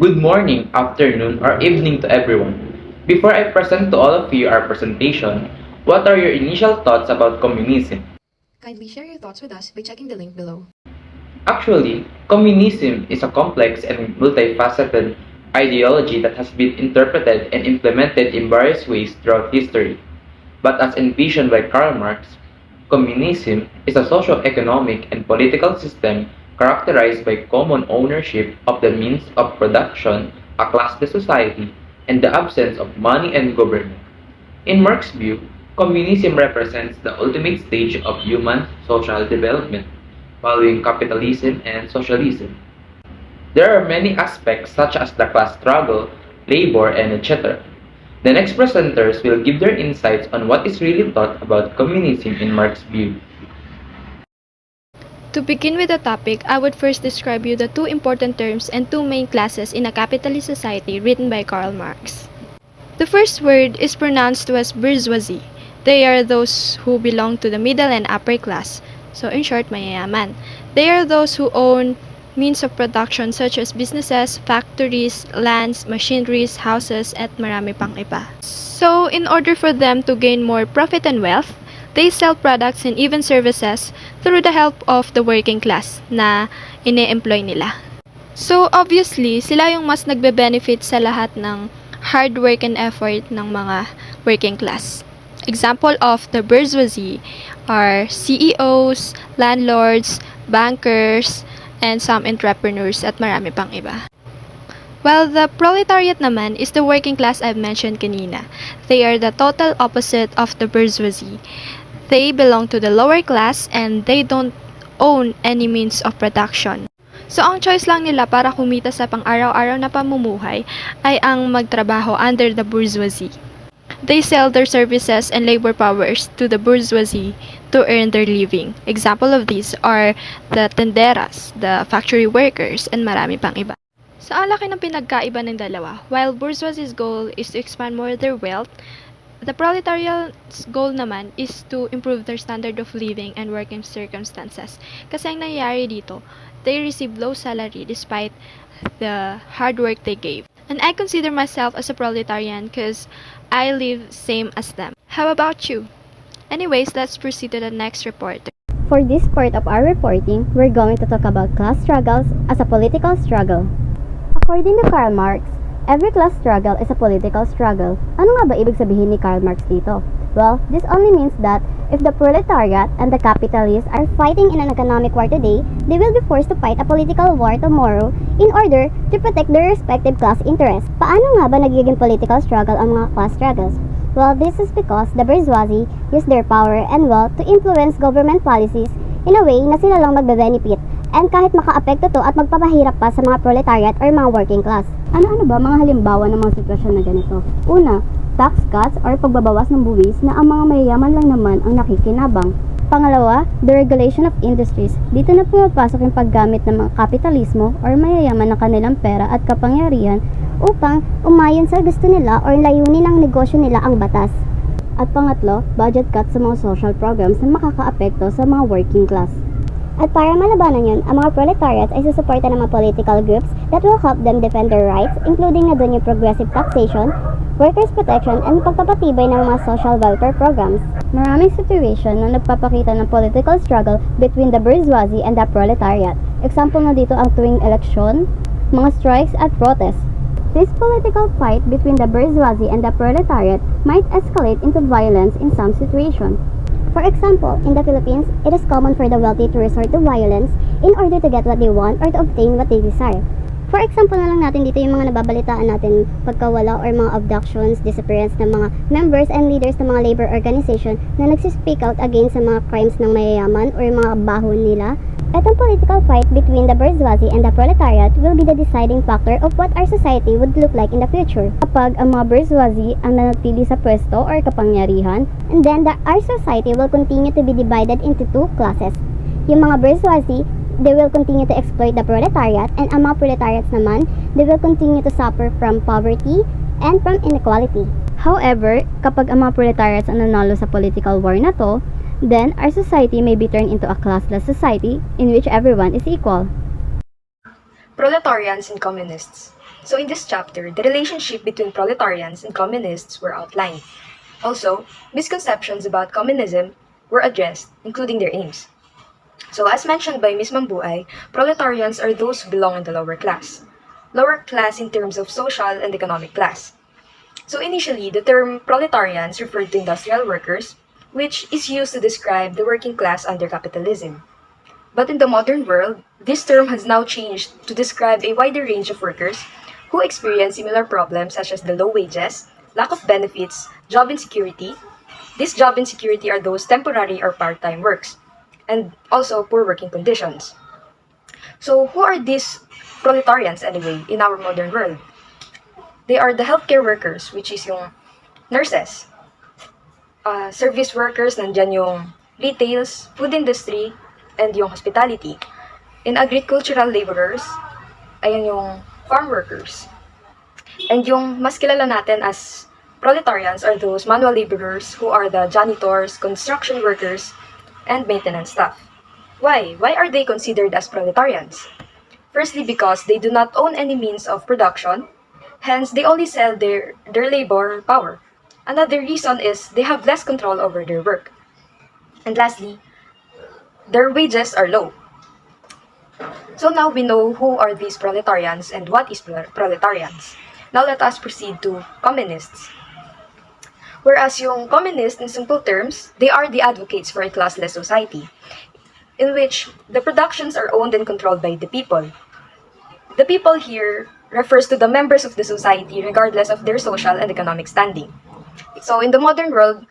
Good morning, afternoon, or evening to everyone. Before I present to all of you our presentation, what are your initial thoughts about communism? Kindly share your thoughts with us by checking the link below. Actually, communism is a complex and multifaceted ideology that has been interpreted and implemented in various ways throughout history. But as envisioned by Karl Marx, communism is a socio-economic and political system characterized by common ownership of the means of production, a classless society, and the absence of money and government. In Marx's view, communism represents the ultimate stage of human social development, following capitalism and socialism. There are many aspects such as the class struggle, labor, and etc. The next presenters will give their insights on what is really thought about communism in Marx's view. To begin with the topic, I would first describe you the two important terms and two main classes in a capitalist society written by Karl Marx. The first word is pronounced as bourgeoisie. They are those who belong to the middle and upper class. So in short, mayayaman. They are those who own means of production such as businesses, factories, lands, machineries, houses, at marami pang iba. So in order for them to gain more profit and wealth, they sell products and even services through the help of the working class na ine-employ nila. So obviously, sila yung mas nagbe-benefit sa lahat ng hard work and effort ng mga working class. Example of the bourgeoisie are CEOs, landlords, bankers, and some entrepreneurs at marami pang iba. While the proletariat naman is the working class I've mentioned kanina. They are the total opposite of the bourgeoisie. They belong to the lower class and they don't own any means of production. So ang choice lang nila para kumita sa pang-araw-araw na pamumuhay ay ang magtrabaho under the bourgeoisie. They sell their services and labor powers to the bourgeoisie to earn their living. Example of these are the tenderas, the factory workers, and marami pang iba. So ang laki ng pinagkaiba ng dalawa. While bourgeoisie's goal is to expand more their wealth, the proletariat's goal naman is to improve their standard of living and working circumstances. Kasi ang nangyayari dito, they receive low salary despite the hard work they gave. And I consider myself as a proletarian because I live same as them. How about you? Anyways, let's proceed to the next report. For this part of our reporting, we're going to talk about class struggles as a political struggle. According to Karl Marx, every class struggle is a political struggle. Ano nga ba ibig sabihin ni Karl Marx dito? Well, this only means that if the proletariat and the capitalists are fighting in an economic war today, they will be forced to fight a political war tomorrow in order to protect their respective class interests. Paano nga ba nagiging political struggle ang mga class struggles? Well, this is because the bourgeoisie use their power and wealth to influence government policies in a way na sila lang magbe-benefit, and kahit makaapekto to at magpapahirap pa sa mga proletariat or mga working class. Ano-ano ba mga halimbawa ng mga sitwasyon na ganito? Una, tax cuts or pagbabawas ng buwis na ang mga mayayaman lang naman ang nakikinabang. Pangalawa, the regulation of industries. Dito na pumapasok yung paggamit ng mga kapitalismo or mayayaman ng kanilang pera at kapangyarihan upang umayon sa gusto nila or layunin ng negosyo nila ang batas. At pangatlo, budget cuts sa mga social programs na makakaapekto sa mga working class. At para malabanan yun, ang mga proletariats ay susuporta ng mga political groups that will help them defend their rights, including na doon yung progressive taxation, workers' protection, and pagpapatibay ng mga social welfare programs. Maraming situation na nagpapakita ng political struggle between the bourgeoisie and the proletariat. Example na dito ang tuwing eleksyon, mga strikes at protests. This political fight between the bourgeoisie and the proletariat might escalate into violence in some situation. For example, in the Philippines, it is common for the wealthy to resort to violence in order to get what they want or to obtain what they desire. For example na lang natin dito yung mga nababalitaan natin pagkawala or mga abductions, disappearance ng mga members and leaders ng mga labor organization na nagsispeak out against sa mga crimes ng mayayaman or mga bahon nila. Itong political fight between the bourgeoisie and the proletariat will be the deciding factor of what our society would look like in the future. Kapag ang mga bourgeoisie ang nanatili sa pwesto or kapangyarihan, and then our society will continue to be divided into two classes. Yung mga bourgeoisie, they will continue to exploit the proletariat, and ang mga proletariats naman, they will continue to suffer from poverty and from inequality. However, kapag ang mga proletariats ang nanalo sa political war na to, then our society may be turned into a classless society in which everyone is equal. Proletarians and Communists. So in this chapter, the relationship between proletarians and communists were outlined. Also, misconceptions about communism were addressed, including their aims. So as mentioned by Ms. Mambuay, proletarians are those who belong in the lower class. Lower class in terms of social and economic class. So initially, the term proletarians referred to industrial workers, which is used to describe the working class under capitalism. But in the modern world, this term has now changed to describe a wider range of workers who experience similar problems such as the low wages, lack of benefits, job insecurity. This job insecurity are those temporary or part-time works, and also poor working conditions. So who are these proletarians anyway in our modern world? They are the healthcare workers, which is yung nurses, service workers, nandyan yung retails, food industry, and yung hospitality. In agricultural laborers, ayan yung farm workers. And yung mas kilala natin as proletarians are those manual laborers who are the janitors, construction workers, and maintenance staff. Why? Why are they considered as proletarians? Firstly, because they do not own any means of production, hence they only sell their labor power. Another reason is they have less control over their work. And lastly, their wages are low. So now we know who are these proletarians and what is proletarians. Now let us proceed to communists. Whereas yung communists, in simple terms, they are the advocates for a classless society, in which the productions are owned and controlled by the people. The people here refers to the members of the society regardless of their social and economic standing. So in the modern world,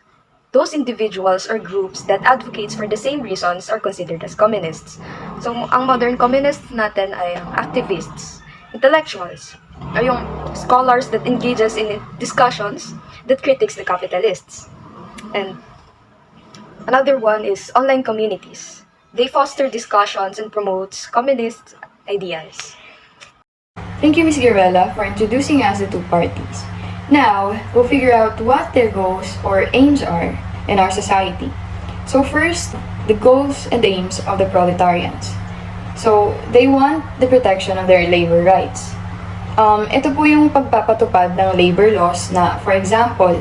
those individuals or groups that advocates for the same reasons are considered as communists. So, ang modern communists natin ay activists, intellectuals, ay yung scholars that engages in discussions that critiques the capitalists. And another one is online communities. They foster discussions and promotes communist ideas. Thank you, Ms. Guerrella, for introducing us the two parties. Now, we'll figure out what their goals or aims are in our society. So first, the goals and aims of the proletarians. So, they want the protection of their labor rights. Ito po yung pagpapatupad ng labor laws na, for example,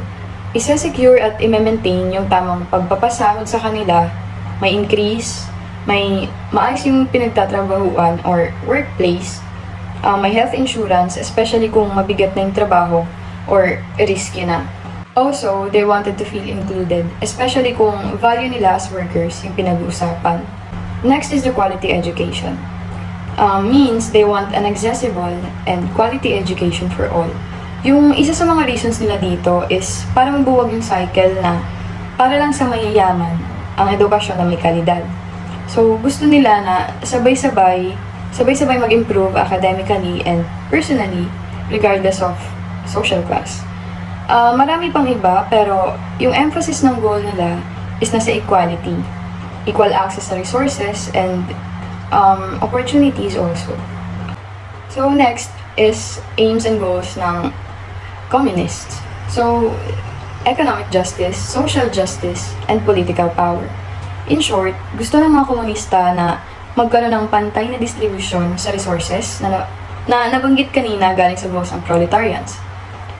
isa-secure at i-maintain yung tamang pagpapasahod sa kanila, may increase, may maayos yung pinagtatrabahuan or workplace, may health insurance, especially kung mabigat na yung trabaho, or risky na. Also, they wanted to feel included, especially kung value nila as workers yung pinag-uusapan. Next is the quality education. Means they want an accessible and quality education for all. Yung isa sa mga reasons nila dito is para mabuwag yung cycle na para lang sa mayayaman ang edukasyon na may kalidad. So, gusto nila na sabay-sabay mag-improve academically and personally regardless of social class. Marami pang iba, pero yung emphasis ng goal nila is nasa equality. Equal access to resources and opportunities also. So next is aims and goals ng communists. So, economic justice, social justice, and political power. In short, gusto ng mga komunista na magkaroon ng pantay na distribution sa resources na nabanggit kanina galing sa goals ng proletarians.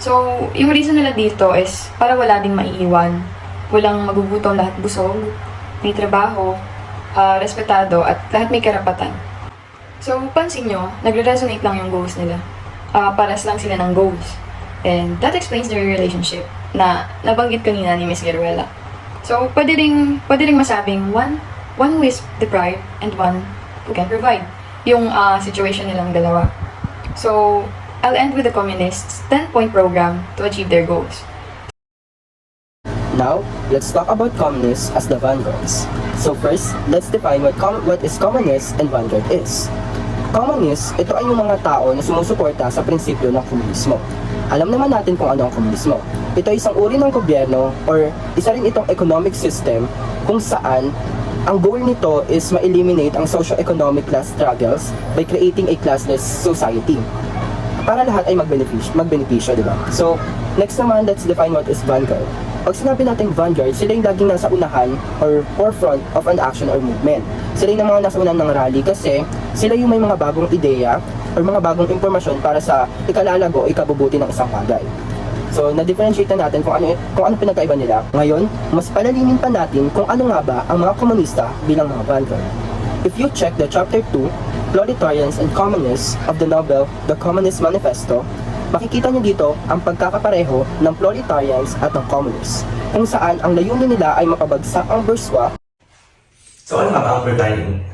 So, yung reason nila dito is para wala ding maiiwan, walang magugutom, lahat busog, may trabaho, respetado, at lahat may karapatan. So, pansin nyo, nagre-resonate lang yung goals nila. Paras lang sila ng goals. And that explains their relationship na nabanggit kanina ni Ms. Guerrella. So, pwede ring masabing one who is deprived and one who can provide yung situation nilang dalawa. So, I'll end with the communists' 10-point program to achieve their goals. Now, let's talk about communists as the vanguards. So first, let's define what is communist and vanguard is. Communist, ito ay yung mga tao na sumusuporta sa prinsipyo ng komunismo. Alam naman natin kung ano ang komunismo. Ito ay isang uri ng gobyerno or isa rin itong economic system kung saan ang goal nito is ma-eliminate ang socio-economic class struggles by creating a classless society. Para lahat ay magbenepisyo, di ba? So, next naman, let's define what is vanguard. Pag sinabi natin vanguard, sila yung laging nasa unahan or forefront of an action or movement. Sila yung mga nasa unahan ng rally kasi sila yung may mga bagong ideya or mga bagong impormasyon para sa ikalalago o ikabubuti ng isang bagay. So, na-differentiate na natin kung ano pinagkaiba nila. Ngayon, mas palalimin pa natin kung ano nga ba ang mga komunista bilang mga vanguard. If you check the chapter 2, Proletarians and Communists of the novel The Communist Manifesto, makikita niyo dito ang pagkakapareho ng proletarians at ng communists, kung saan ang layunin nila ay mapabagsak ang bourgeois. So ano nga ba ang proletarian?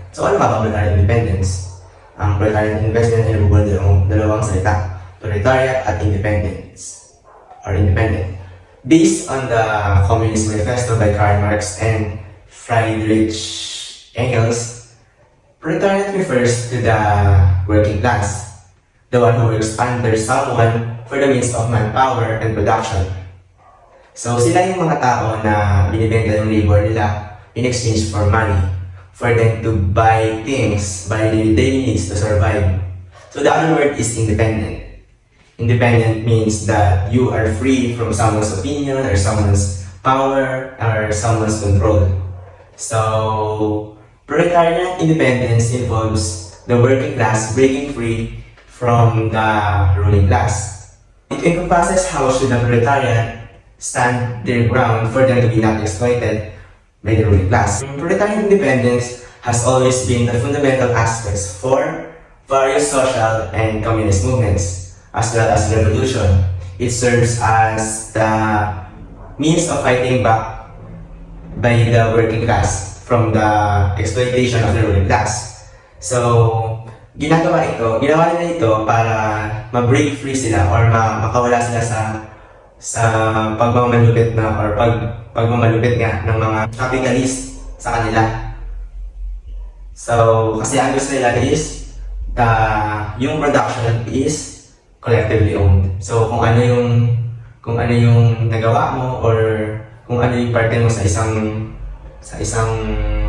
Independence? Ang proletarian investment ay nabubuo ng dalawang salita, proletariat at independence, or independent. Based on the Communist Manifesto by Karl Marx and Friedrich Engels, proletariat refers to the working class, the one who works under someone for the means of manpower and production. So sila yung mga tao na binibenta yung labor nila in exchange for money, for them to buy things, buy their daily needs to survive. So the other word is independent. Independent means that you are free from someone's opinion or someone's power or someone's control. So proletarian independence involves the working class breaking free from the ruling class. It encompasses how should the proletariat stand their ground for them to be not exploited by the ruling class. Proletarian independence has always been the fundamental aspects for various social and communist movements, as well as revolution. It serves as the means of fighting back by the working class from the exploitation of the ruling class. So, ginawa nila ito para ma-break free sila or makawala sila sa pagmamalupit pagmamalupit nga ng mga capitalist sa kanila. So, kasi ang gusto nila is yung production is collectively owned. So, kung ano yung nagawa mo or kung ano yung parte mo sa isang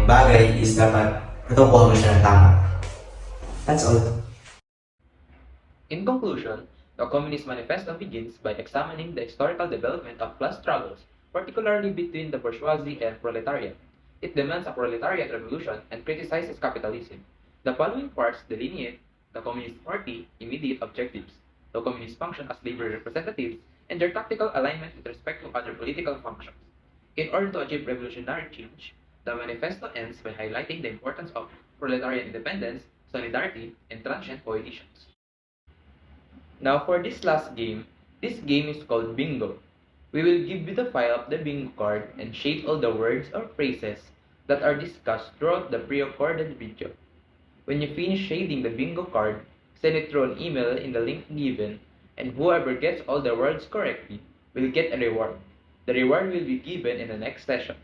bagay is dapat natukuha mo siya ng tama. That's all. In conclusion, the Communist Manifesto begins by examining the historical development of class struggles, particularly between the bourgeoisie and proletariat. It demands a proletariat revolution and criticizes capitalism. The following parts delineate the Communist Party immediate objectives, the communist function as labor representatives, and their tactical alignment with respect to other political functions. In order to achieve revolutionary change, the manifesto ends by highlighting the importance of proletarian independence, solidarity, and transient coalitions. Now for this last game, this game is called Bingo. We will give you the file of the bingo card and shade all the words or phrases that are discussed throughout the pre-recorded video. When you finish shading the bingo card, send it through an email in the link given, and whoever gets all the words correctly will get a reward. The reward will be given in the next session.